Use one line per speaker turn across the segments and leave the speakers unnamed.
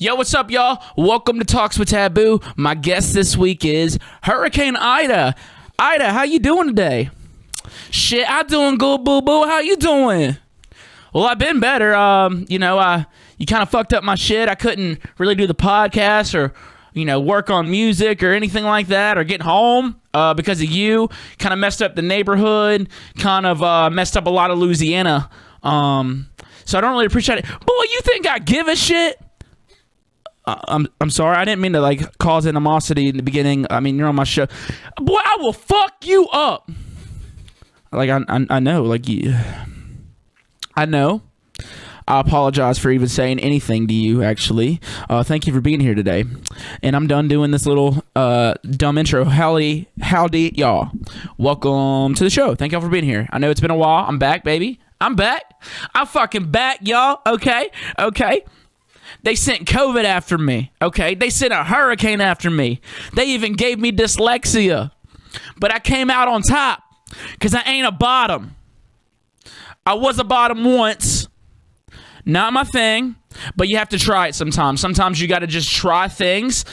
Yo, what's up, y'all? Welcome to Talks with Taboo. My guest this week is Hurricane Ida. Ida, how you doing today? Shit, I'm doing good, boo-boo. How you doing? Well, I've been better. You kind of fucked up my shit. I couldn't really do the podcast or, work on music or anything like that or get home because of you. Kind of messed up the neighborhood. Kind of messed up a lot of Louisiana. So I don't really appreciate it. Boy, you think I give a shit? I'm sorry. I didn't mean to cause animosity in the beginning. I mean, you're on my show. Boy, I will fuck you up. I know. I know. I apologize for even saying anything to you, actually. Thank you for being here today. And I'm done doing this little dumb intro. Howdy, y'all. Welcome to the show. Thank y'all for being here. I know it's been a while. I'm back, baby. I'm back. I'm fucking back, y'all. Okay. They sent COVID after me, okay? They sent a hurricane after me. They even gave me dyslexia. But I came out on top because I ain't a bottom. I was a bottom once. Not my thing, but you have to try it sometimes. Sometimes you got to just try things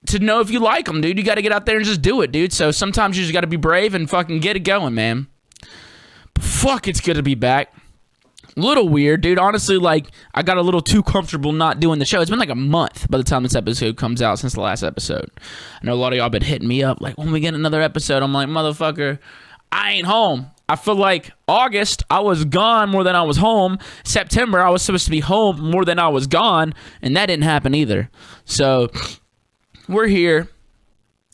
to know if you like them, dude. You got to get out there and just do it, dude. So sometimes you just got to be brave and fucking get it going, man. But fuck, it's good to be back. Little weird, dude. Honestly, I got a little too comfortable not doing the show. It's been like a month by the time this episode comes out since the last episode. I know a lot of y'all been hitting me up when we get another episode. I'm like, motherfucker, I ain't home. I feel like August, I was gone more than I was home. September, I was supposed to be home more than I was gone, and that didn't happen either. So, we're here.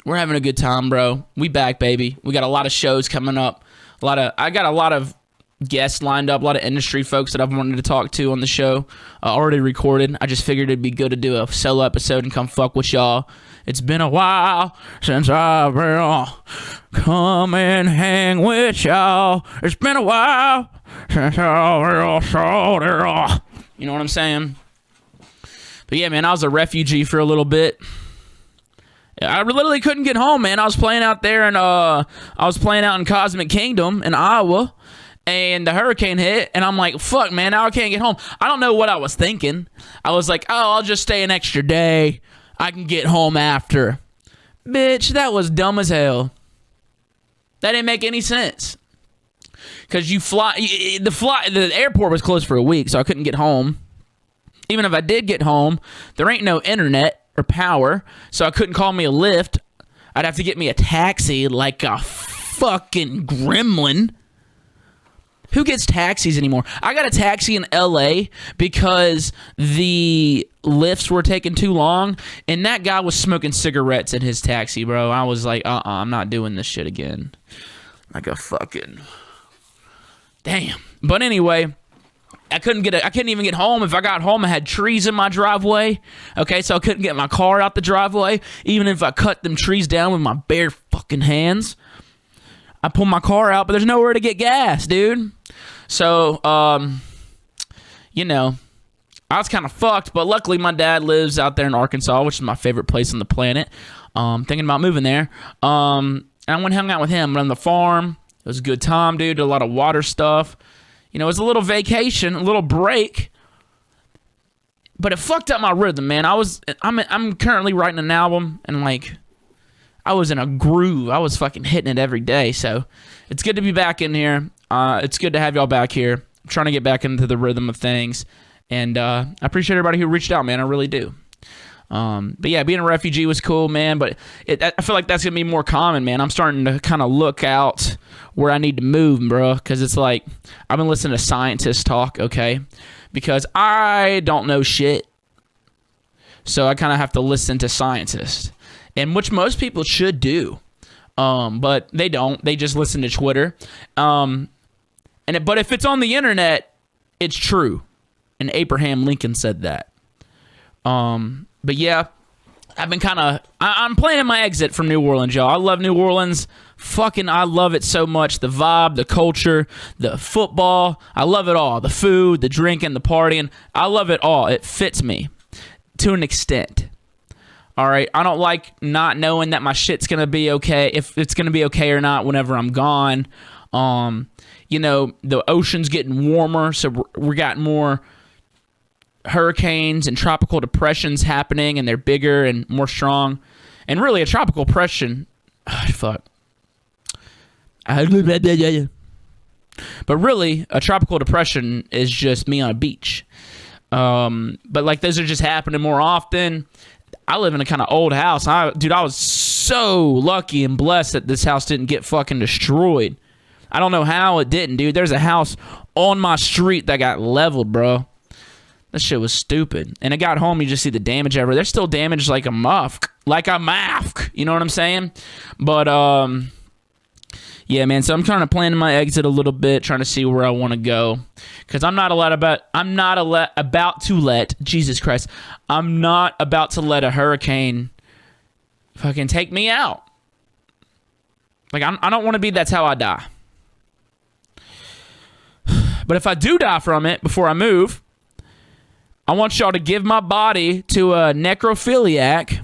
We're having a good time, bro. We back, baby. We got a lot of shows coming up. I got a lot of guests lined up, a lot of industry folks that I've wanted to talk to on the show, already recorded. I just figured it'd be good to do a solo episode and come fuck with y'all. It's been a while since I've been come and hang with y'all. It's been a while since I've been. You know what I'm saying? But yeah, man, I was a refugee for a little bit. I literally couldn't get home, man. I was playing out there and I was playing out in Cosmic Kingdom in Iowa. And the hurricane hit, and I'm like, fuck, man, now I can't get home. I don't know what I was thinking. I was like, oh, I'll just stay an extra day. I can get home after. Bitch, that was dumb as hell. That didn't make any sense. Because the airport was closed for a week, so I couldn't get home. Even if I did get home, there ain't no internet or power, so I couldn't call me a Lyft. I'd have to get me a taxi like a fucking gremlin. Who gets taxis anymore? I got a taxi in LA because the lifts were taking too long, and that guy was smoking cigarettes in his taxi, bro. I was like, I'm not doing this shit again. Like a fucking damn. But anyway, I couldn't even get home. If I got home, I had trees in my driveway. Okay, so I couldn't get my car out the driveway, even if I cut them trees down with my bare fucking hands. I pull my car out, but there's nowhere to get gas, dude. So, I was kind of fucked, but luckily my dad lives out there in Arkansas, which is my favorite place on the planet. Thinking about moving there. And I went and hung out with him on the farm. It was a good time, dude. Did a lot of water stuff. It was a little vacation, a little break. But it fucked up my rhythm, man. I'm currently writing an album, and I was in a groove. I was fucking hitting it every day. So it's good to be back in here. It's good to have y'all back here. I'm trying to get back into the rhythm of things. And I appreciate everybody who reached out, man. I really do. But yeah, being a refugee was cool, man. But I feel like that's going to be more common, man. I'm starting to kind of look out where I need to move, bro. Because it's like, I've been listening to scientists talk, okay? Because I don't know shit. So I kind of have to listen to scientists. And which most people should do, but they don't. They just listen to Twitter. But if it's on the internet, it's true. And Abraham Lincoln said that. But yeah, I've been I'm planning my exit from New Orleans, y'all. I love New Orleans. I love it so much. The vibe, the culture, the football. I love it all. The food, the drinking, the partying. I love it all. It fits me to an extent. All right, I don't like not knowing that my shit's going to be okay, if it's going to be okay or not whenever I'm gone. The ocean's getting warmer, so we got more hurricanes and tropical depressions happening, and they're bigger and more strong. And really, a tropical depression, fuck. But really, a tropical depression is just me on a beach. But like those are just happening more often. I live in a kind of old house. I was so lucky and blessed that this house didn't get fucking destroyed. I don't know how it didn't, dude. There's a house on my street that got leveled, bro. That shit was stupid. And I got home, you just see the damage everywhere. They're still damaged like a muff. Like a muff. You know what I'm saying? But, yeah, man. So I'm trying to plan my exit a little bit, trying to see where I want to go. Because I'm not about to let a hurricane fucking take me out. Like, I don't want to be that's how I die. But if I do die from it before I move, I want y'all to give my body to a necrophiliac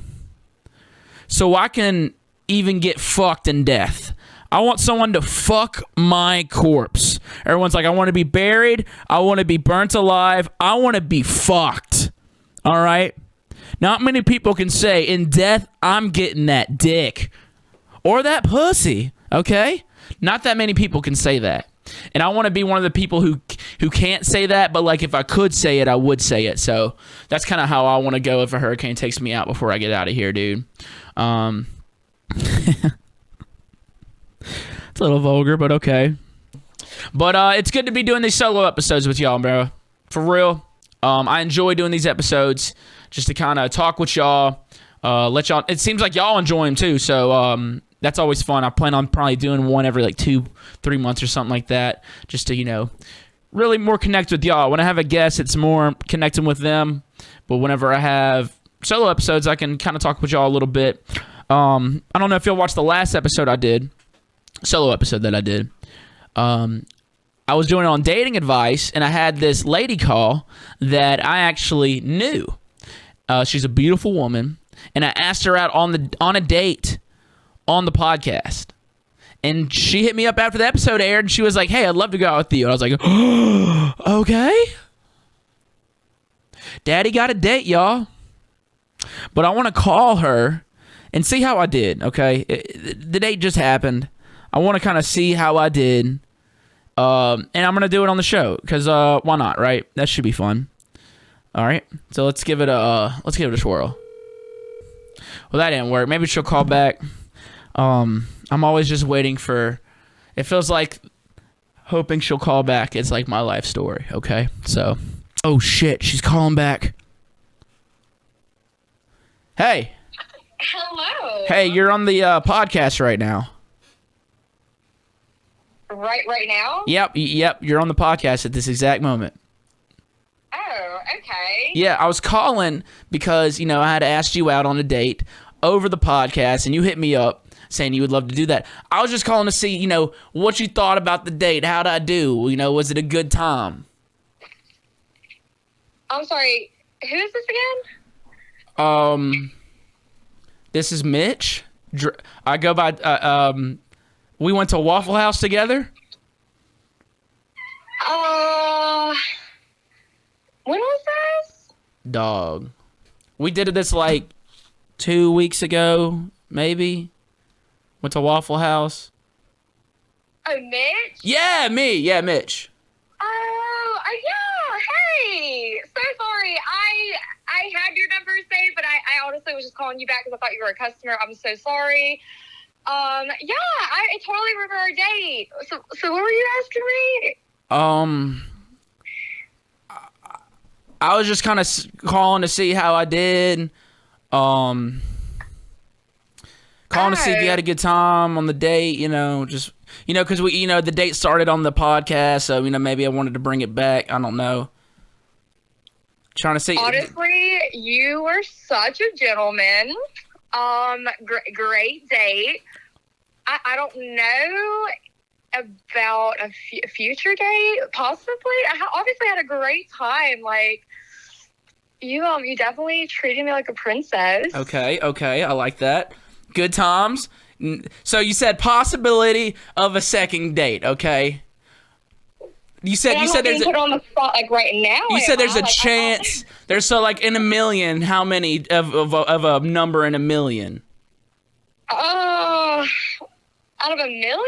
so I can even get fucked in death. I want someone to fuck my corpse. Everyone's like, I want to be buried. I want to be burnt alive. I want to be fucked. All right? Not many people can say, in death, I'm getting that dick. Or that pussy. Okay? Not that many people can say that. And I want to be one of the people who can't say that, but like if I could say it, I would say it. So that's kind of how I want to go if a hurricane takes me out before I get out of here, dude. It's a little vulgar, but okay. But it's good to be doing these solo episodes with y'all, bro. For real. I enjoy doing these episodes just to kind of talk with y'all. Let y'all. It seems like y'all enjoy them too, so that's always fun. I plan on probably doing one every like 2-3 months or something like that, just to, really more connect with y'all. When I have a guest, it's more connecting with them. But whenever I have solo episodes, I can kind of talk with y'all a little bit. I don't know if y'all watched the last episode I did, solo episode that I did. I was doing it on dating advice, and I had this lady call that I actually knew. She's a beautiful woman, and I asked her out on a date on the podcast. And she hit me up after the episode aired, and she was like, hey, I'd love to go out with you. And I was like, oh, okay. Daddy got a date, y'all. But I want to call her and see how I did, okay? The date just happened. I want to kind of see how I did. And I'm going to do it on the show, because why not, right? That should be fun. All right? So let's give it a swirl. Well, that didn't work. Maybe she'll call back. I'm always just waiting for, it feels like hoping she'll call back. It's like my life story, okay? So, oh shit, she's calling back. Hey.
Hello.
Hey, you're on the podcast right now.
Right now?
Yep, you're on the podcast at this exact moment.
Oh, okay.
Yeah, I was calling because, I had asked you out on a date over the podcast, and you hit me up saying you would love to do that. I was just calling to see, what you thought about the date. How'd I do? Was it a good time?
I'm sorry, who is this again?
This is Mitch. I go by, we went to Waffle House together.
When was this?
Dog. We did this like 2 weeks ago, maybe. Went to Waffle House.
Oh, Mitch?
Yeah, me. Yeah, Mitch.
Oh, yeah. Hey. So sorry. I had your number saved, but I honestly was just calling you back because I thought you were a customer. I'm so sorry. Yeah, I totally remember our date. So what were you asking me?
I was just kind of calling to see how I did. Calling to see if you had a good time on the date, just, because we, the date started on the podcast, so, maybe I wanted to bring it back. I don't know. Trying to see.
Honestly, you were such a gentleman. Great date. I don't know about a future date, possibly. I obviously had a great time. Like, you definitely treated me like a princess.
Okay, I like that. Good times. So you said possibility of a second date, okay? You said
I'm not
there's
being put on the spot like right now.
you said there's a
Like,
chance. There's so like in a million. How many of a number in a million?
Out of a million,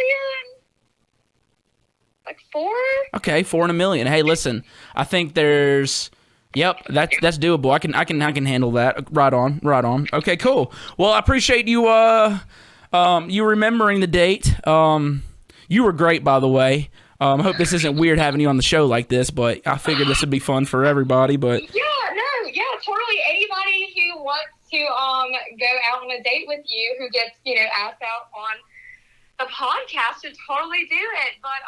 like 4.
Okay, 4 in a million. Hey, listen, I think there's. Yep, that's doable. I can handle that. Right on. Okay, cool. Well, I appreciate you you remembering the date. You were great, by the way. I hope this isn't weird having you on the show like this, but I figured this would be fun for everybody. But
Yeah, totally. Anybody who wants to go out on a date with you, who gets asked out on the podcast, should totally do it. But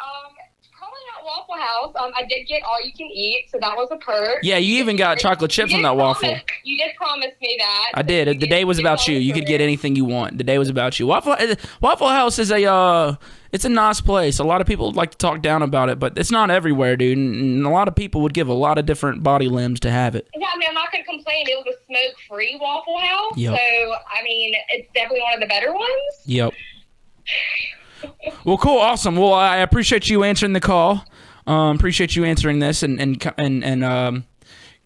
probably not Waffle House. I did get all you can eat, so that was a perk.
Yeah, you even got chocolate chips on that waffle.
You did promise me that.
I did. The day was about you. You could get anything you want. The day was about you. Waffle House is it's a nice place. A lot of people like to talk down about it, but it's not everywhere, dude. And a lot of people would give a lot of different body limbs to have it.
Yeah, I mean, I'm not going to complain. It was a smoke-free Waffle House,
yep.
So, I mean, it's definitely one of the better ones.
Yep. Well, cool, awesome. Well, I appreciate you answering the call. Appreciate you answering this, and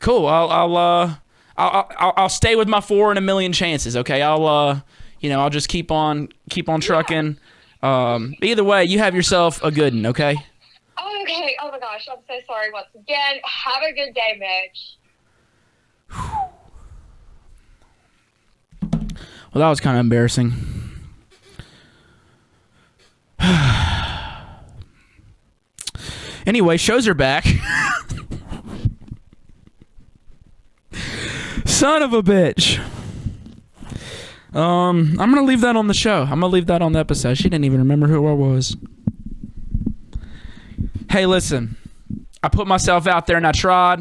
cool. I'll stay with my 4 in a million chances. Okay, I'll just keep on trucking. Either way, you have yourself a good one. Okay.
Okay. Oh my gosh, I'm so sorry once again. Have a good day, Mitch.
Well, that was kind of embarrassing. Anyway, shows are back. Son of a bitch. I'm gonna leave that on the show. I'm gonna leave that on the episode. She didn't even remember who I was. Hey, listen. I put myself out there and I tried.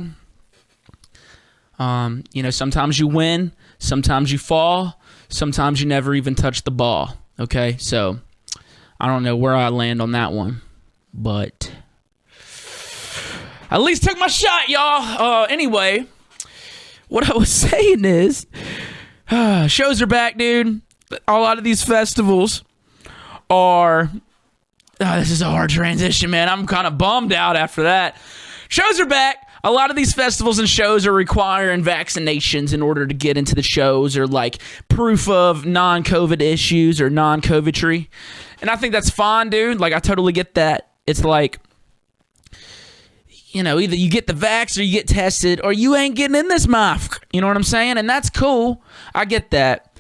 Sometimes you win, sometimes you fall, sometimes you never even touch the ball. Okay, so I don't know where I land on that one, but I at least took my shot, y'all. Anyway, what I was saying is, shows are back, dude. A lot of these festivals are... this is a hard transition, man. I'm kind of bummed out after that. Shows are back. A lot of these festivals and shows are requiring vaccinations in order to get into the shows, or like proof of non-COVID issues or non-COVIDry. And I think that's fine, dude. Like, I totally get that. It's like, either you get the vax or you get tested, or you ain't getting in this mouth. You know what I'm saying? And that's cool. I get that.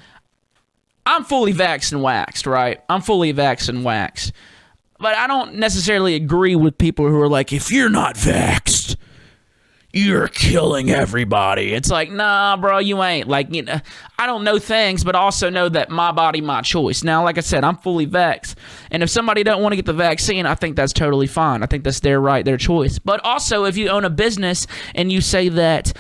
I'm fully vaxxed and waxed, right? I'm fully vaxxed and waxed. But I don't necessarily agree with people who are like, if you're not vaxxed, you're killing everybody. It's like, nah, bro, you ain't. Like, I don't know things, but also know that my body, my choice. Now, like I said, I'm fully vaxxed. And if somebody don't want to get the vaccine, I think that's totally fine. I think that's their right, their choice. But also, if you own a business and you say that,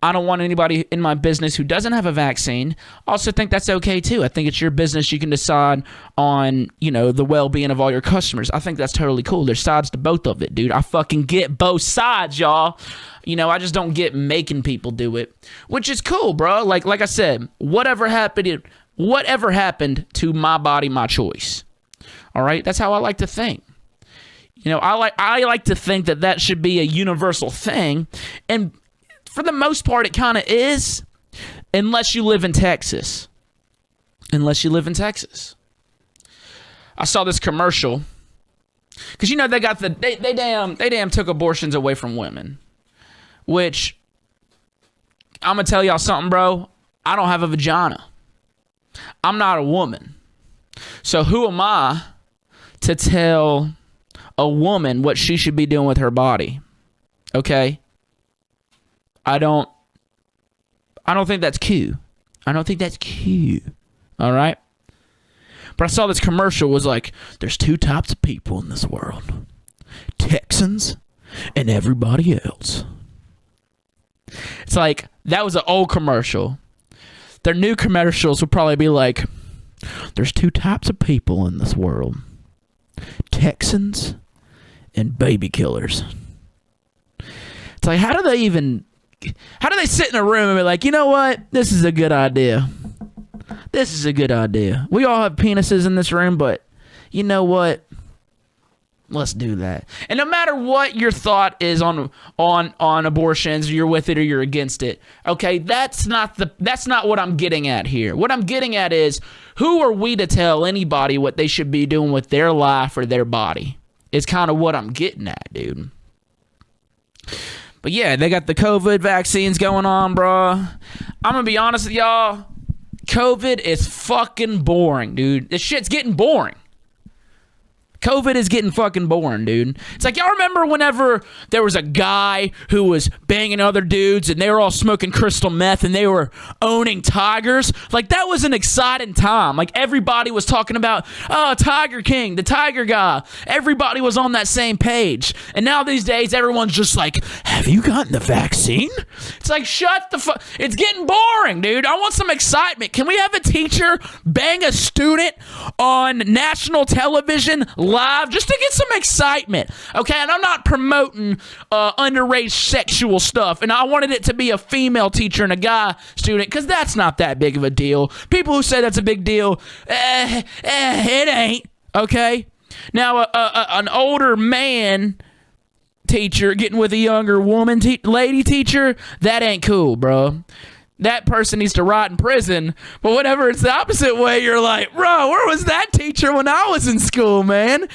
I don't want anybody in my business who doesn't have a vaccine, also think that's okay too. I think it's your business. You can decide on, the well-being of all your customers. I think that's totally cool. There's sides to both of it, dude. I fucking get both sides, y'all. I just don't get making people do it, which is cool, bro. Like I said, whatever happened to my body, my choice. All right? That's how I like to think. I like to think that should be a universal thing, and for the most part, it kind of is, unless you live in Texas. I saw this commercial, because they got they damn took abortions away from women, which I'm gonna tell y'all something, bro. I don't have a vagina. I'm not a woman, so who am I to tell a woman what she should be doing with her body? Okay. I don't think that's cute. All right? But I saw this commercial was like, there's 2 types of people in this world. Texans and everybody else. It's like, that was an old commercial. Their new commercials would probably be like, there's 2 types of people in this world. Texans and baby killers. It's like, how do they sit in a room and be like, you know what? This is a good idea. We all have penises in this room, but you know what? Let's do that. And no matter what your thought is on abortions, you're with it or you're against it. Okay, that's not what I'm getting at here. What I'm getting at is, who are we to tell anybody what they should be doing with their life or their body? Is kind of what I'm getting at, dude. But yeah, they got the COVID vaccines going on, bro. I'm gonna be honest with y'all. COVID is fucking boring, dude. This shit's getting boring. COVID is getting fucking boring, dude. It's like, y'all remember whenever there was a guy who was banging other dudes and they were all smoking crystal meth and they were owning tigers? Like, that was an exciting time. Like, everybody was talking about, oh, Tiger King, the tiger guy. Everybody was on that same page. And now these days, everyone's just like, have you gotten the vaccine? It's like, shut the fuck. It's getting boring, dude. I want some excitement. Can we have a teacher bang a student on national television live just to get some excitement? Okay, and I'm not promoting underage sexual stuff, and I wanted it to be a female teacher and a guy student, because that's not that big of a deal. People who say that's a big deal, it ain't. Okay, now an older man teacher getting with a younger woman lady teacher, that ain't cool, bro. That person needs to rot in prison. But whenever it's the opposite way, you're like, bro, where was that teacher when I was in school, man?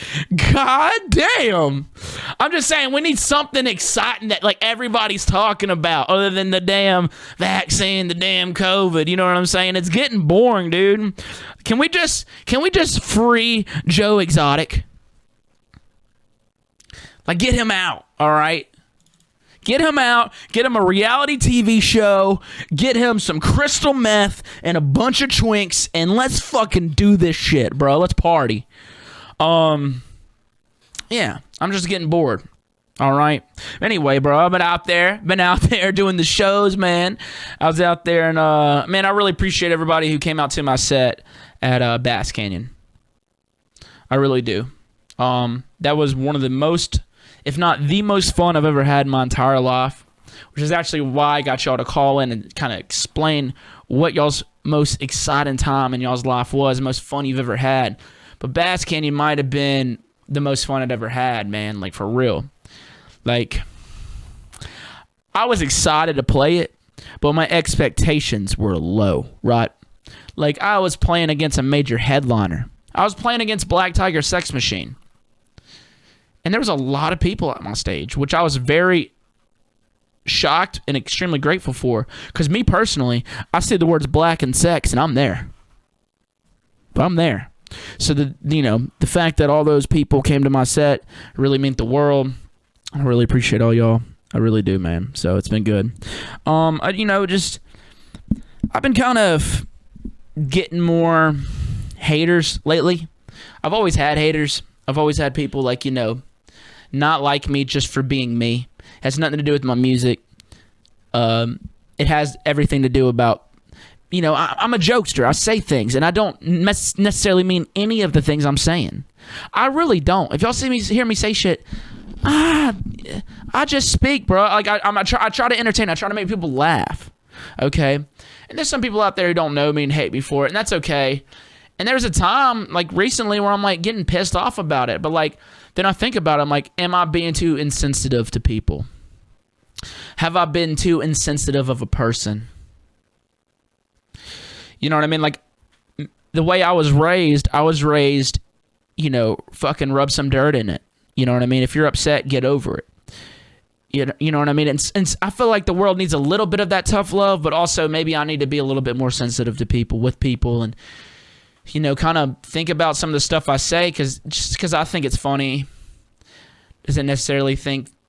God damn. I'm just saying, we need something exciting that, like, everybody's talking about, other than the damn vaccine, the damn COVID. You know what I'm saying? It's getting boring, dude. Can we just free Joe Exotic? Like, get him out, all right? Get him out, get him a reality TV show, get him some crystal meth and a bunch of twinks, and let's fucking do this shit, bro. Let's party. Yeah, I'm just getting bored. All right. Anyway, bro, I've been out there doing the shows, man. I was out there, and man, I really appreciate everybody who came out to my set at Bass Canyon. I really do. That was one of the most, if not the most fun I've ever had in my entire life, which is actually why I got y'all to call in and kind of explain what y'all's most exciting time in y'all's life was, the most fun you've ever had. But Bass Canyon might have been the most fun I'd ever had, man, like, for real. Like, I was excited to play it, but my expectations were low, right? Like, I was playing against a major headliner. I was playing against Black Tiger Sex Machine. And there was a lot of people at my stage, which I was very shocked and extremely grateful for. Because me personally, I say the words black and sex, and I'm there. But I'm there. So, the fact that all those people came to my set really meant the world. I really appreciate all y'all. I really do, man. So, it's been good. I've been kind of getting more haters lately. I've always had haters. I've always had people, like, not like me just for being me. It has nothing to do with my music. It has everything to do about, I'm a jokester. I say things, and I don't necessarily mean any of the things I'm saying. I really don't. If y'all hear me say shit, I just speak, bro. Like, I try to entertain. I try to make people laugh. Okay? And there's some people out there who don't know me and hate me for it, and that's okay. And there's a time, like, recently where I'm, like, getting pissed off about it. But, like, then I think about it, I'm like, am I being too insensitive to people? Have I been too insensitive of a person? You know what I mean? Like, the way I was raised, fucking rub some dirt in it. You know what I mean? If you're upset, get over it. You know what I mean? And I feel like the world needs a little bit of that tough love, but also maybe I need to be a little bit more sensitive to people, with people, and kind of think about some of the stuff I say, because I think it's funny doesn't necessarily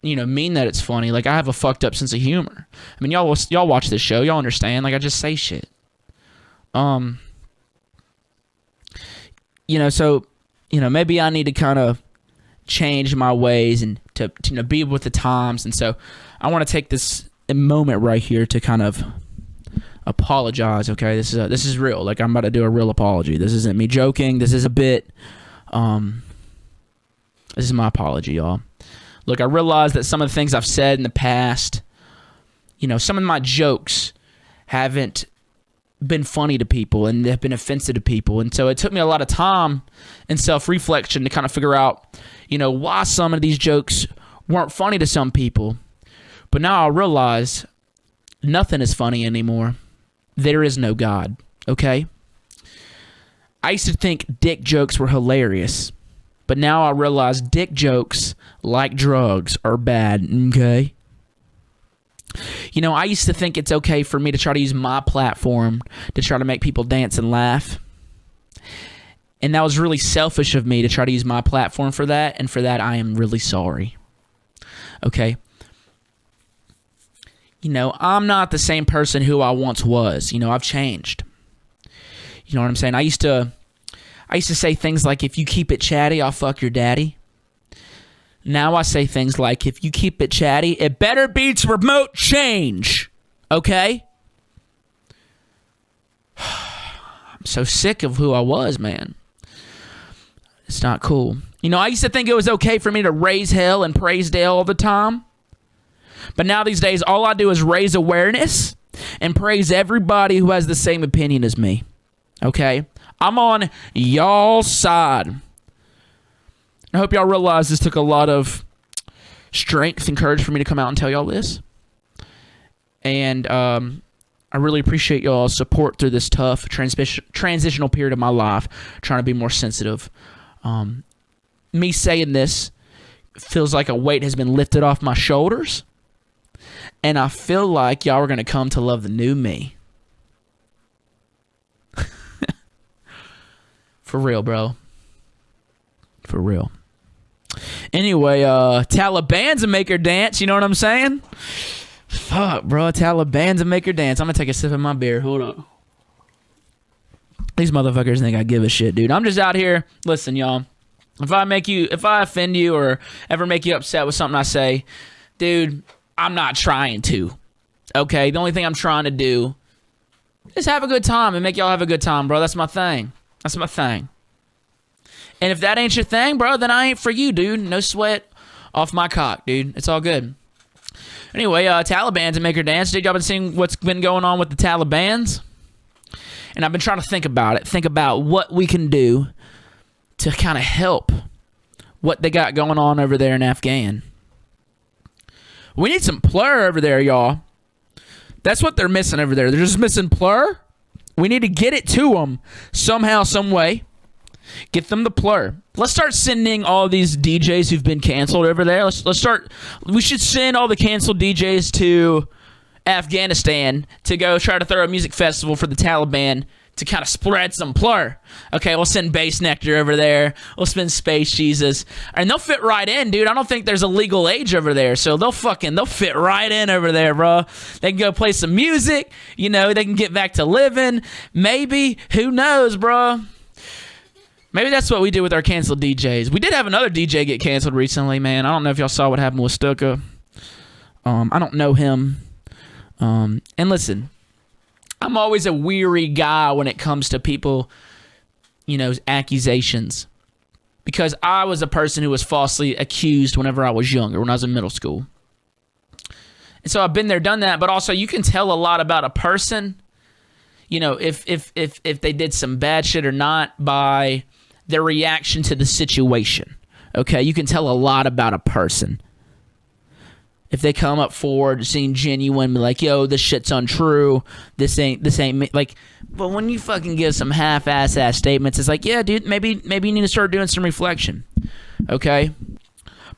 mean that it's funny. Like, I have a fucked up sense of humor. I mean, y'all watch this show, y'all understand. Like, I just say shit. So, maybe I need to kind of change my ways and to be with the times. And so I want to take this moment right here to kind of apologize. Okay, this is real. Like, I'm about to do a real apology. This isn't me joking. This is a bit. This is my apology, y'all. Look, I realize that some of the things I've said in the past, some of my jokes haven't been funny to people and have been offensive to people. And so it took me a lot of time and self-reflection to kind of figure out, why some of these jokes weren't funny to some people. But now I realize nothing is funny anymore. There is no God, okay? I used to think dick jokes were hilarious. But now I realize dick jokes, like drugs, are bad, okay? I used to think it's okay for me to try to use my platform to try to make people dance and laugh. And that was really selfish of me to try to use my platform for that. And for that, I am really sorry. Okay? I'm not the same person who I once was. I've changed. You know what I'm saying? I used to say things like, if you keep it chatty, I'll fuck your daddy. Now I say things like, if you keep it chatty, it better beats remote change. Okay? I'm so sick of who I was, man. It's not cool. I used to think it was okay for me to raise hell and praise Dale all the time. But now these days, all I do is raise awareness and praise everybody who has the same opinion as me. Okay? I'm on y'all's side. I hope y'all realize this took a lot of strength and courage for me to come out and tell y'all this. And I really appreciate y'all's support through this tough transitional period of my life, trying to be more sensitive. Me saying this feels like a weight has been lifted off my shoulders. And I feel like y'all are going to come to love the new me. For real, bro. For real. Anyway, Taliban's a make her dance. You know what I'm saying? Fuck, bro. Taliban's a make her dance. I'm going to take a sip of my beer. Hold on. These motherfuckers think I give a shit, dude. I'm just out here. Listen, y'all. If I offend you or ever make you upset with something I say, dude, I'm not trying to. Okay? The only thing I'm trying to do is have a good time and make y'all have a good time, bro. That's my thing. That's my thing. And if that ain't your thing, bro, then I ain't for you, dude. No sweat off my cock, dude. It's all good. Anyway, Taliban's a make her dance. Dude, y'all been seeing what's been going on with the Talibans? And I've been trying to think about it. Think about what we can do to kind of help what they got going on over there in Afghan. We need some plur over there, y'all. That's what they're missing over there. They're just missing plur. We need to get it to them somehow, some way. Get them the plur. Let's start sending all these DJs who've been canceled over there. Let's start. We should send all the canceled DJs to Afghanistan to go try to throw a music festival for the Taliban to kind of spread some plur. Okay, we'll send Bass Nectar over there. We'll send Space Jesus. And they'll fit right in, dude. I don't think there's a legal age over there, so they'll fit right in over there, bro. They can go play some music. They can get back to living. Maybe. Who knows, bro? Maybe that's what we do with our canceled DJs. We did have another DJ get canceled recently, man. I don't know if y'all saw what happened with Stuka. I don't know him. And listen, I'm always a weary guy when it comes to people, accusations. Because I was a person who was falsely accused whenever I was younger, when I was in middle school. And so I've been there, done that. But also, you can tell a lot about a person, if they did some bad shit or not by their reaction to the situation. Okay, you can tell a lot about a person. If they come up forward, seem genuine, be like, yo, this shit's untrue, this ain't me. Like, but when you fucking give some half-ass statements, it's like, yeah, dude, maybe you need to start doing some reflection. Okay?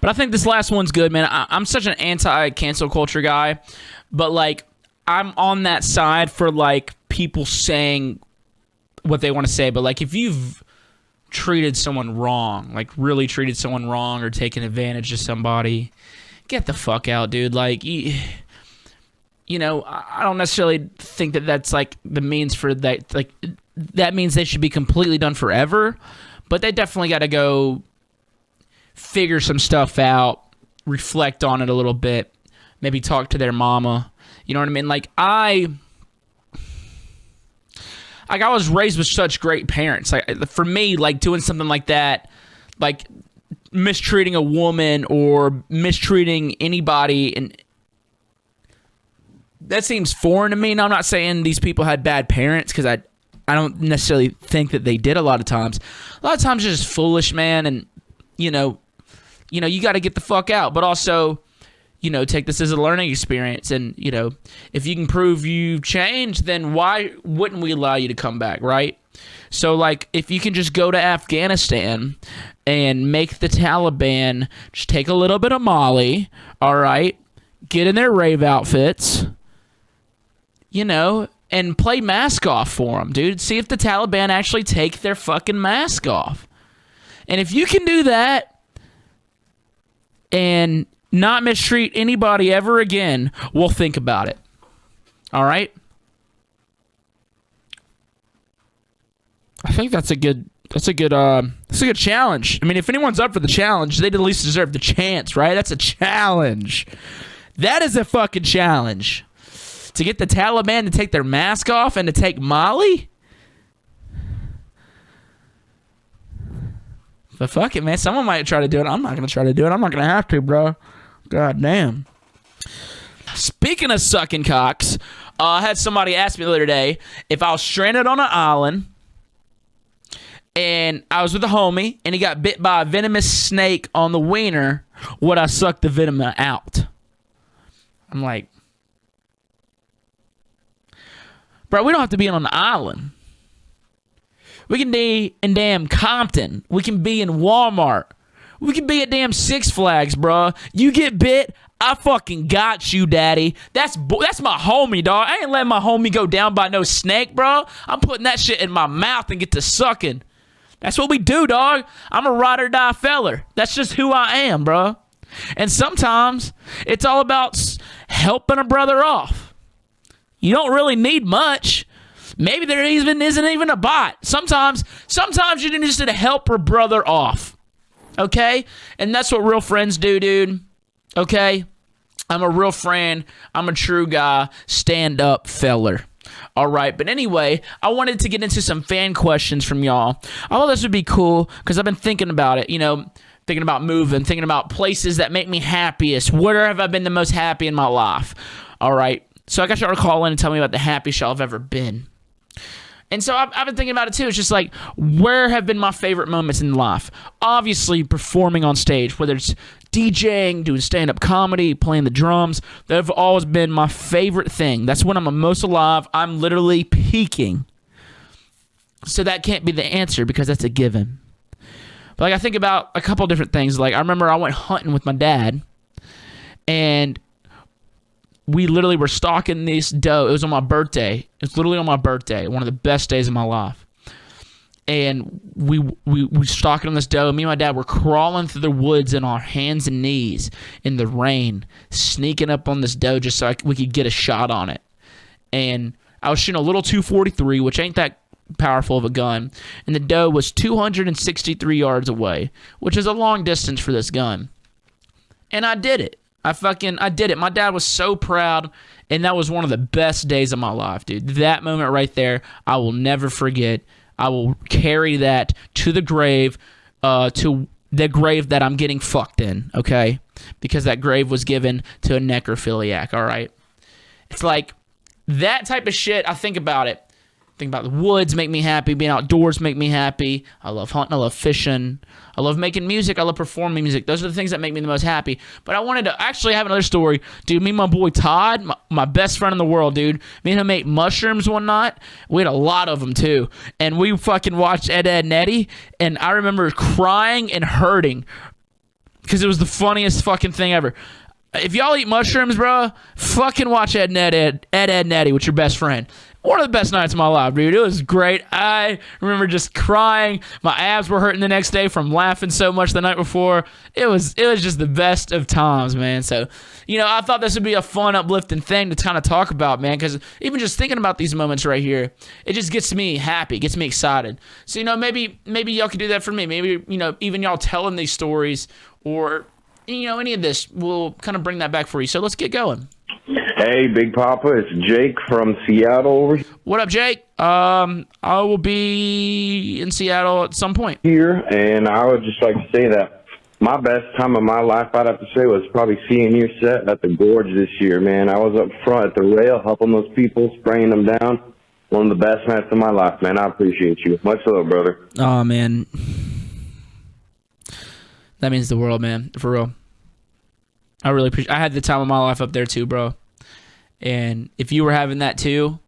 But I think this last one's good, man. I'm such an anti-cancel culture guy, but, like, I'm on that side for, like, people saying what they want to say. But, like, if you've treated someone wrong, like, really treated someone wrong or taken advantage of somebody, get the fuck out, dude. Like, I don't necessarily think that that's, like, the means for that. Like, that means they should be completely done forever. But they definitely got to go figure some stuff out, reflect on it a little bit, maybe talk to their mama. You know what I mean? Like, I was raised with such great parents. Like, for me, like, doing something like that, like mistreating a woman or mistreating anybody, and that seems foreign to me. Now, I'm not saying these people had bad parents, because I don't necessarily think that they did a lot of times. A lot of times they're just foolish, man, and, you got to get the fuck out. But also, take this as a learning experience. And, if you can prove you've changed, then why wouldn't we allow you to come back, right? So, like, if you can just go to Afghanistan and make the Taliban just take a little bit of Molly, all right, get in their rave outfits, and play mask off for them, dude. See if the Taliban actually take their fucking mask off. And if you can do that and not mistreat anybody ever again, we'll think about it. All right? I think that's a good challenge. I mean, if anyone's up for the challenge, they'd at least deserve the chance, right? That's a challenge. That is a fucking challenge. To get the Taliban to take their mask off and to take Molly? But fuck it, man. Someone might try to do it. I'm not going to try to do it. I'm not going to have to, bro. God damn. Speaking of sucking cocks, I had somebody ask me the other day if I was stranded on an island and I was with a homie and he got bit by a venomous snake on the wiener, would I suck the venom out? I'm like, bro, we don't have to be on an island. We can be in damn Compton. We can be in Walmart. We can be at damn Six Flags, bro. You get bit, I fucking got you, daddy. That's my homie, dog. I ain't letting my homie go down by no snake, bro. I'm putting that shit in my mouth and get to sucking. That's what we do, dog. I'm a ride or die feller. That's just who I am, bro. And sometimes it's all about helping a brother off. You don't really need much. Maybe there isn't even a bot. Sometimes you just need to help a brother off. Okay? And that's what real friends do, dude. Okay? I'm a real friend. I'm a true guy. Stand up feller. All right. But anyway, I wanted to get into some fan questions from y'all. I thought this would be cool because I've been thinking about it, thinking about moving, thinking about places that make me happiest. Where have I been the most happy in my life? All right. So I got y'all to call in and tell me about the happiest y'all have ever been. And so I've been thinking about it too. It's just like, where have been my favorite moments in life? Obviously, performing on stage, whether it's DJing, doing stand-up comedy, playing the drums, they've always been my favorite thing. That's when I'm the most alive. I'm literally peaking. So that can't be the answer because that's a given. But like I think about a couple different things. Like I remember I went hunting with my dad, and we literally were stalking this doe. It was on my birthday. It was literally on my birthday. One of the best days of my life. And we stalking on this doe. Me and my dad were crawling through the woods on our hands and knees in the rain, sneaking up on this doe just so we could get a shot on it. And I was shooting a little 243, which ain't that powerful of a gun. And the doe was 263 yards away, which is a long distance for this gun. And I did it. I did it. My dad was so proud, and that was one of the best days of my life, dude. That moment right there, I will never forget. I will carry that to the grave, to the grave that I'm getting fucked in, okay? Because that grave was given to a necrophiliac, all right? It's like that type of shit, I think about it. Think about the woods make me happy. Being outdoors make me happy. I love hunting. I love fishing. I love making music. I love performing music. Those are the things that make me the most happy. But I wanted to actually have another story. Dude, me and my boy Todd, my best friend in the world, dude. Me and him ate mushrooms one night. We had a lot of them, too. And we fucking watched Ed, Edd n Eddy. And I remember crying and hurting because it was the funniest fucking thing ever. If y'all eat mushrooms, bro, fucking watch Ed, Edd n Eddy with your best friend. One of the best nights of my life, dude. It was great. I remember just crying. My abs were hurting the next day from laughing so much the night before. It was just the best of times, man. So, I thought this would be a fun, uplifting thing to kind of talk about, man, because even just thinking about these moments right here, it just gets me happy, gets me excited. So, maybe y'all could do that for me. Maybe, even y'all telling these stories or, any of this will kind of bring that back for you. So let's get going.
Hey, Big Papa, it's Jake from Seattle.
What up, Jake? I will be in Seattle at some point.
Here, and I would just like to say that My best time of my life, I'd have to say, was probably seeing your set at the Gorge this year, man. I was up front at the rail helping those people, spraying them down. One of the best nights of my life, man. I appreciate you. Much love, brother.
Oh, man. That means the world, man. For real. I really appreciate. I had the time of my life up there too, bro. And if you were having that too,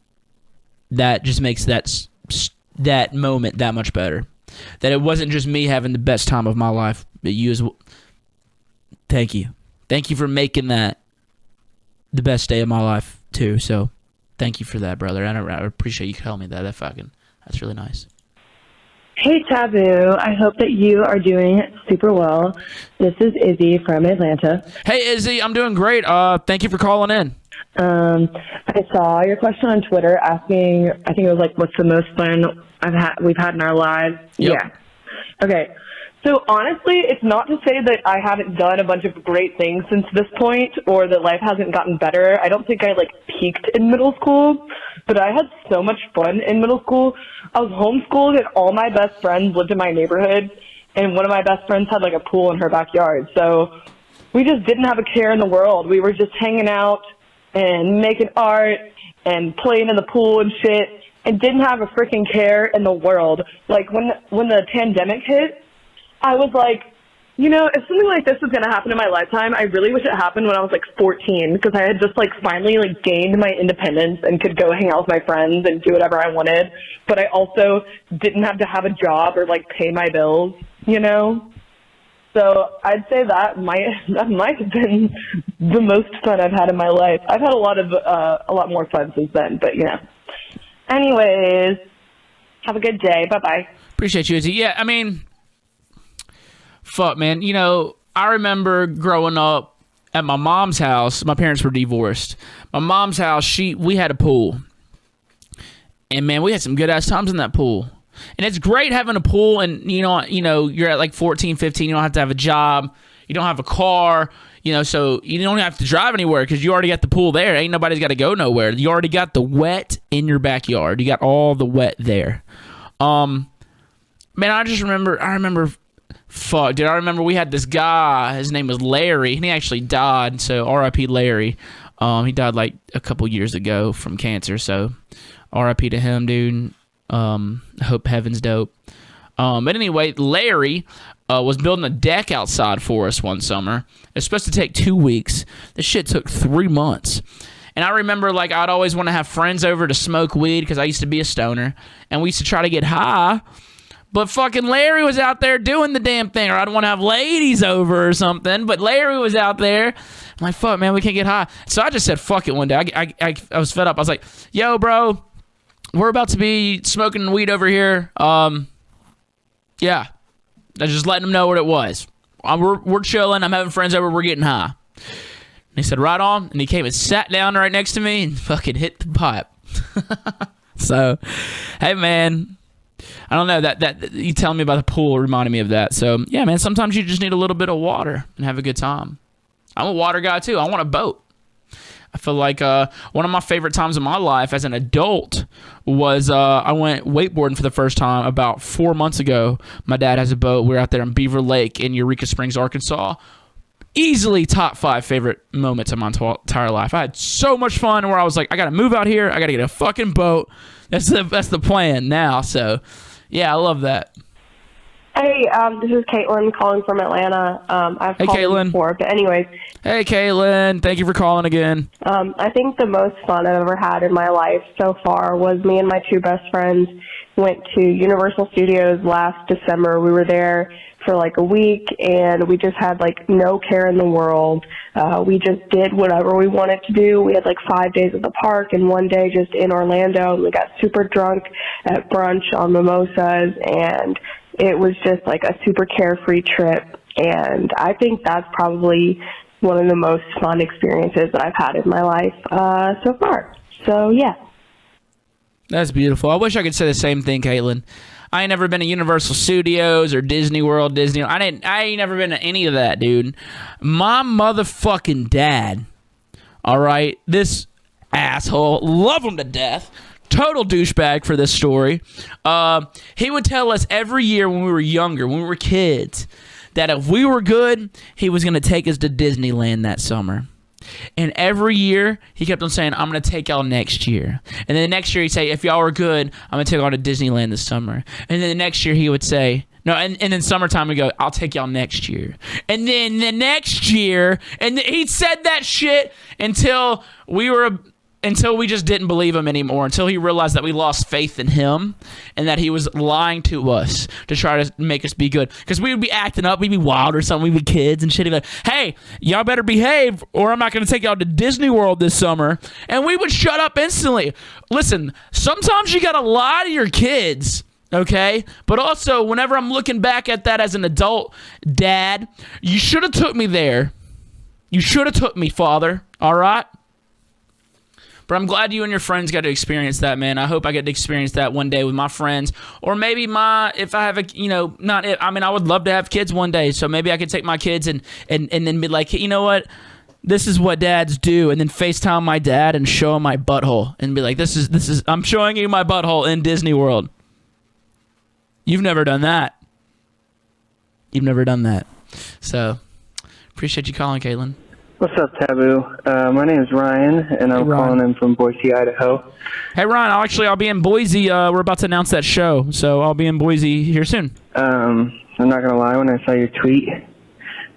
that just makes that moment that much better. That it wasn't just me having the best time of my life, but you as well. Thank you. Thank you for making that the best day of my life too. So thank you for that, brother. I appreciate you telling me that. That's really nice.
Hey, Taboo. I hope that you are doing super well. This is Izzy from Atlanta.
Hey, Izzy. I'm doing great. Thank you for calling in.
I saw your question on Twitter asking, I think it was like, what's the most fun we've had in our lives?
Yep.
Yeah. Okay. So honestly, it's not to say that I haven't done a bunch of great things since this point or that life hasn't gotten better. I don't think I peaked in middle school, but I had so much fun in middle school. I was homeschooled and all my best friends lived in my neighborhood, and one of my best friends had a pool in her backyard. So we just didn't have a care in the world. We were just hanging out and making art and playing in the pool and shit, and didn't have a freaking care in the world. When the pandemic hit, I was like, if something like this is going to happen in my lifetime, I really wish it happened when I was 14, because I had just finally gained my independence and could go hang out with my friends and do whatever I wanted. But I also didn't have to have a job or pay my bills, So I'd say that might have been the most fun I've had in my life. I've had a lot more fun since then, but Anyways, have a good day. Bye-bye.
Appreciate you, Izzy. Yeah, I mean, fuck, man. I remember growing up at my mom's house. My parents were divorced. My mom's house, we had a pool. And, man, we had some good-ass times in that pool. And it's great having a pool, and, you're at 14, 15. You don't have to have a job. You don't have a car. So you don't have to drive anywhere because you already got the pool there. Ain't nobody's got to go nowhere. You already got the wet in your backyard. You got all the wet there. Man, I remember, fuck, dude. I remember we had this guy. His name was Larry, and he actually died. So R.I.P. Larry. He died a couple years ago from cancer. So R.I.P. to him, dude. I hope heaven's dope. But anyway, Larry was building a deck outside for us one summer. It was supposed to take 2 weeks. This shit took 3 months. And I remember, I'd always want to have friends over to smoke weed because I used to be a stoner. And we used to try to get high. But fucking Larry was out there doing the damn thing. Or I'd want to have ladies over or something. But Larry was out there. I'm like, fuck, man, we can't get high. So I just said, fuck it one day. I was fed up. I was like, yo, bro, we're about to be smoking weed over here. Yeah. I was just letting him know what it was. We're chilling. I'm having friends over. We're getting high. And he said, right on. And he came and sat down right next to me and fucking hit the pipe. So, hey, man. I don't know. That you telling me about the pool reminded me of that. So, yeah, man. Sometimes you just need a little bit of water and have a good time. I'm a water guy, too. I want a boat. I feel like one of my favorite times of my life as an adult was I went wakeboarding for the first time about 4 months ago. My dad has a boat. We're out there in Beaver Lake in Eureka Springs, Arkansas. Easily top 5 favorite moments of my entire life. I had so much fun where I was like, I got to move out here. I got to get a fucking boat. That's the plan now. So, yeah, I love that.
Hey, this is Caitlin calling from Atlanta. I've called
Caitlin.
before, but anyways.
Hey, Caitlin. Thank you for calling again.
I think the most fun I've ever had in my life so far was me and my 2 best friends went to Universal Studios last December. We were there for a week, and we just had no care in the world. We just did whatever we wanted to do. We had 5 days at the park and 1 day just in Orlando, and we got super drunk at brunch on mimosas, and it was just a super carefree trip. And I think that's probably one of the most fun experiences that I've had in my life so far. So, yeah.
That's beautiful. I wish I could say the same thing, Caitlin. I ain't never been to Universal Studios or Disney World, Disney. I ain't never been to any of that, dude. My motherfucking dad, all right, this asshole, love him to death. Total douchebag for this story. He would tell us every year when we were younger, when we were kids, that if we were good, he was going to take us to Disneyland that summer. And every year, he kept on saying, I'm going to take y'all next year. And then the next year, he'd say, if y'all are good, I'm going to take y'all to Disneyland this summer. And then the next year, he would say, no, and then summertime, he'd go, I'll take y'all next year. And then the next year, and he said that shit until we just didn't believe him anymore, until he realized that we lost faith in him and that he was lying to us to try to make us be good. Because we would be acting up, we'd be wild or something, we'd be kids and shit. He'd be like, hey, y'all better behave or I'm not going to take y'all to Disney World this summer. And we would shut up instantly. Listen, sometimes you got to lie to your kids, okay? But also, whenever I'm looking back at that as an adult, Dad, you should have took me there. You should have took me, Father, all right? But I'm glad you and your friends got to experience that, man. I hope I get to experience that one day with my friends. Or maybe if I have I would love to have kids one day. So maybe I could take my kids and then be like, you know what? This is what dads do. And then FaceTime my dad and show him my butthole. And be like, I'm showing you my butthole in Disney World. You've never done that. You've never done that. So, appreciate you calling, Caitlin.
What's up, Taboo? My name is Ryan, and I'm calling in from Boise, Idaho.
Hey, Ryan, I'll be in Boise. We're about to announce that show, so I'll be in Boise here soon.
I'm not going to lie, when I saw your tweet,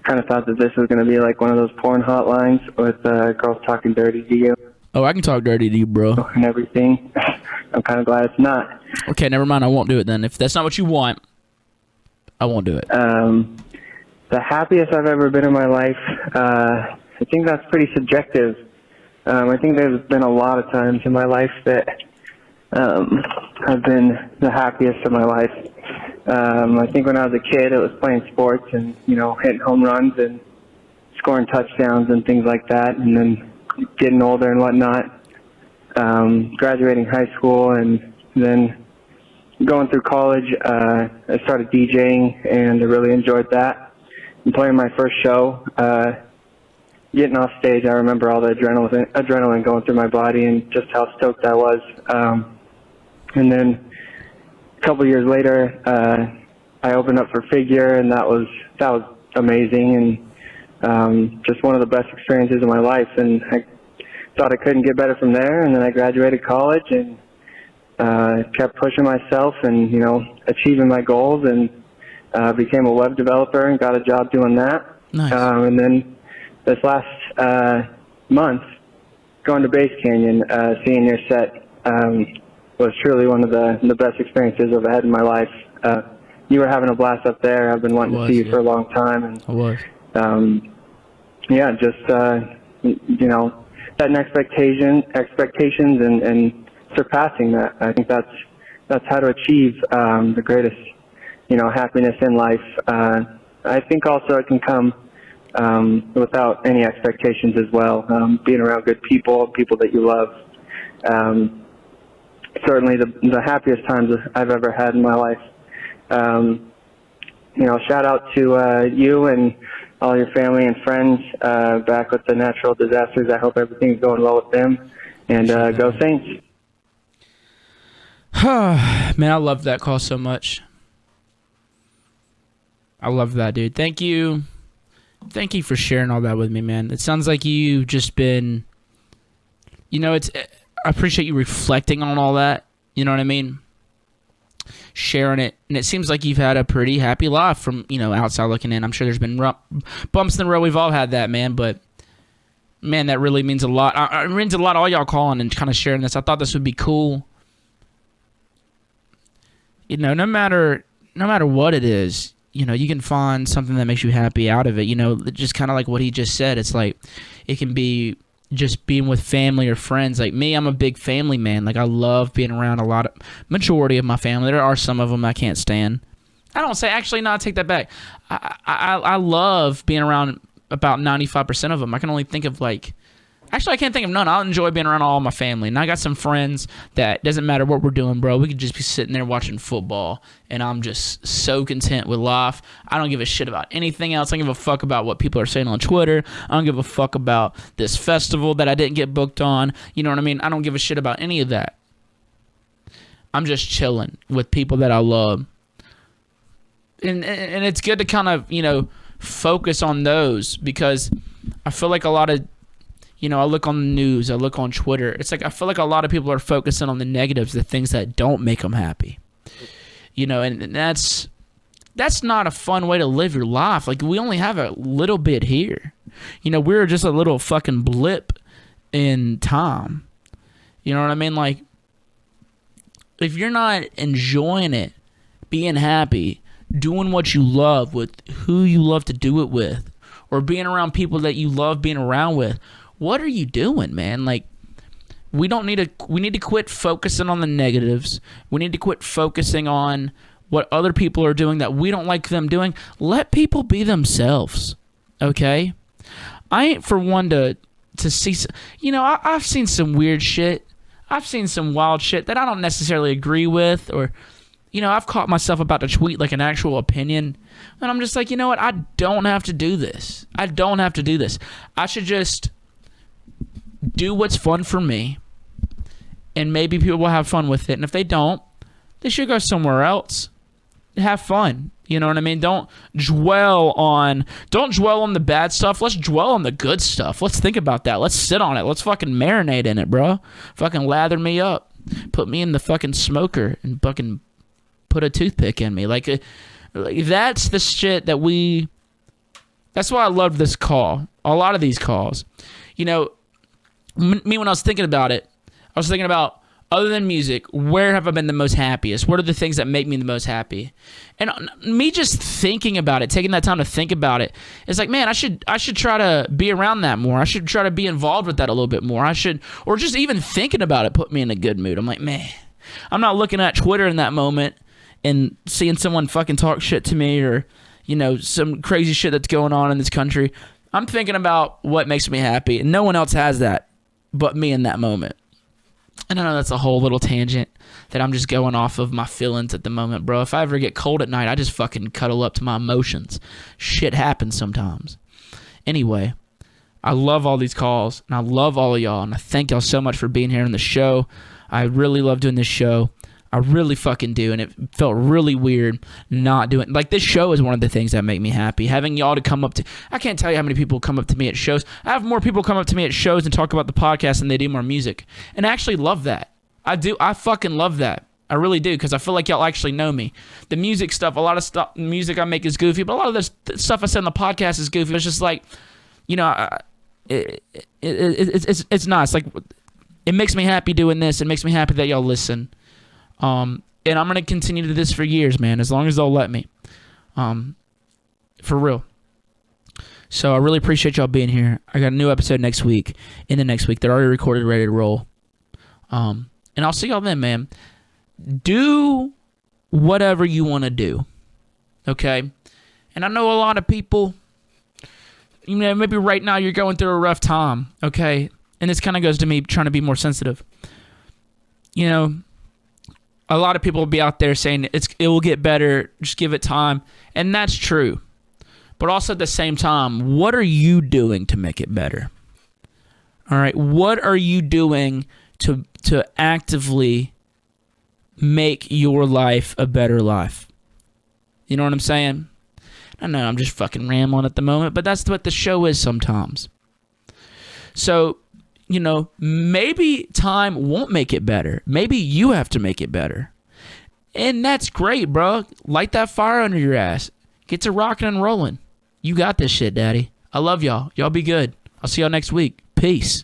kind of thought that this was going to be like one of those porn hotlines with girls talking dirty to you.
Oh, I can talk dirty to you, bro.
And everything. I'm kind of glad it's not.
Okay, never mind. I won't do it then. If that's not what you want, I won't do it.
The happiest I've ever been in my life, I think that's pretty subjective. I think there's been a lot of times in my life that have been the happiest of my life. I think when I was a kid, it was playing sports and, hitting home runs and scoring touchdowns and things like that. And then getting older and whatnot, graduating high school and then going through college, I started DJing and I really enjoyed that. And playing my first show, getting off stage, I remember all the adrenaline going through my body and just how stoked I was. And then a couple years later, I opened up for Figure, and that was amazing and just one of the best experiences of my life. And I thought I couldn't get better from there. And then I graduated college and kept pushing myself and achieving my goals and became a web developer and got a job doing that.
Nice.
And then this last month, going to Base Canyon, seeing your set was truly one of the best experiences I've had in my life. You were having a blast up there. I've been wanting to see you for a long time. And,
I was.
setting expectations and surpassing that. I think that's how to achieve the greatest, happiness in life. I think also it can come without any expectations as well. Being around good people that you love. Certainly the happiest times I've ever had in my life. Shout out to you and all your family and friends back with the natural disasters. I hope everything's going well with them. And go Saints.
Man, I love that call so much. I love that, dude. Thank you. Thank you for sharing all that with me, man. It sounds like you've just been, I appreciate you reflecting on all that. You know what I mean? Sharing it. And it seems like you've had a pretty happy life from, outside looking in. I'm sure there's been bumps in the road. We've all had that, man. But, man, that really means a lot. It means a lot, all y'all calling and kind of sharing this. I thought this would be cool. No matter what it is, you can find something that makes you happy out of it. Just kind of like what he just said. It's like it can be just being with family or friends. Like me, I'm a big family man. Like I love being around majority of my family. There are some of them I can't stand. I take that back. I love being around about 95% of them. I can only think of I can't think of none. I enjoy being around all my family. And I got some friends that doesn't matter what we're doing, bro. We could just be sitting there watching football. And I'm just so content with life. I don't give a shit about anything else. I don't give a fuck about what people are saying on Twitter. I don't give a fuck about this festival that I didn't get booked on. You know what I mean? I don't give a shit about any of that. I'm just chilling with people that I love. and it's good to kind of, focus on those, because I feel like a lot of, I look on the news, I look on Twitter. It's like I feel like a lot of people are focusing on the negatives, the things that don't make them happy. And that's not a fun way to live your life. Like, we only have a little bit here. We're just a little fucking blip in time. You know what I mean? Like, if you're not enjoying it, being happy, doing what you love with who you love to do it with, or being around people that you love being around with, what are you doing, man? Like, we need to quit focusing on the negatives. We need to quit focusing on what other people are doing that we don't like them doing. Let people be themselves, okay? I ain't for one to see, I've seen some weird shit. I've seen some wild shit that I don't necessarily agree with, or, I've caught myself about to tweet like an actual opinion, and I'm just like, you know what? I don't have to do this. I don't have to do this. I should just do what's fun for me, and maybe people will have fun with it. And if they don't, they should go somewhere else. Have fun. You know what I mean? Don't dwell on the bad stuff. Let's dwell on the good stuff. Let's think about that. Let's sit on it. Let's fucking marinate in it, bro. Fucking lather me up. Put me in the fucking smoker and fucking put a toothpick in me. Like that's the shit that that's why I love this call. A lot of these calls. Me, when I was thinking about it, I was thinking about, other than music, where have I been the most happiest? What are the things that make me the most happy? And me just thinking about it, taking that time to think about it, it's like, man, I should try to be around that more. I should try to be involved with that a little bit more. Or just even thinking about it put me in a good mood. I'm like, man, I'm not looking at Twitter in that moment and seeing someone fucking talk shit to me, or, some crazy shit that's going on in this country. I'm thinking about what makes me happy, and no one else has that but me in that moment. And I know that's a whole little tangent that I'm just going off of my feelings at the moment, bro. If I ever get cold at night, I just fucking cuddle up to my emotions. Shit happens sometimes. Anyway, I love all these calls, and I love all of y'all, and I thank y'all so much for being here on the show. I really love doing this show. I really fucking do, and it felt really weird not doing. Like, this show is one of the things that make me happy. Having y'all to come up to, I can't tell you how many people come up to me at shows. I have more people come up to me at shows and talk about the podcast than they do more music, and I actually love that. I do. I fucking love that. I really do, because I feel like y'all actually know me. The music stuff, a lot of stuff, music I make is goofy, but a lot of the stuff I said on the podcast is goofy. It's just like, it's nice. Like, it makes me happy doing this. It makes me happy that y'all listen. And I'm going to continue to do this for years, man, as long as they'll let me. For real. So I really appreciate y'all being here. I got a new episode next week. In the next week, they're already recorded, ready to roll. And I'll see y'all then, man. Do whatever you want to do. Okay? And I know a lot of people, maybe right now you're going through a rough time. Okay? And this kind of goes to me trying to be more sensitive. A lot of people will be out there saying it will get better, just give it time. And that's true. But also at the same time, what are you doing to make it better? All right, what are you doing to actively make your life a better life? You know what I'm saying? I know I'm just fucking rambling at the moment, but that's what the show is sometimes. So, maybe time won't make it better. Maybe you have to make it better. And that's great, bro. Light that fire under your ass. Get to rocking and rolling. You got this shit, daddy. I love y'all. Y'all be good. I'll see y'all next week. Peace.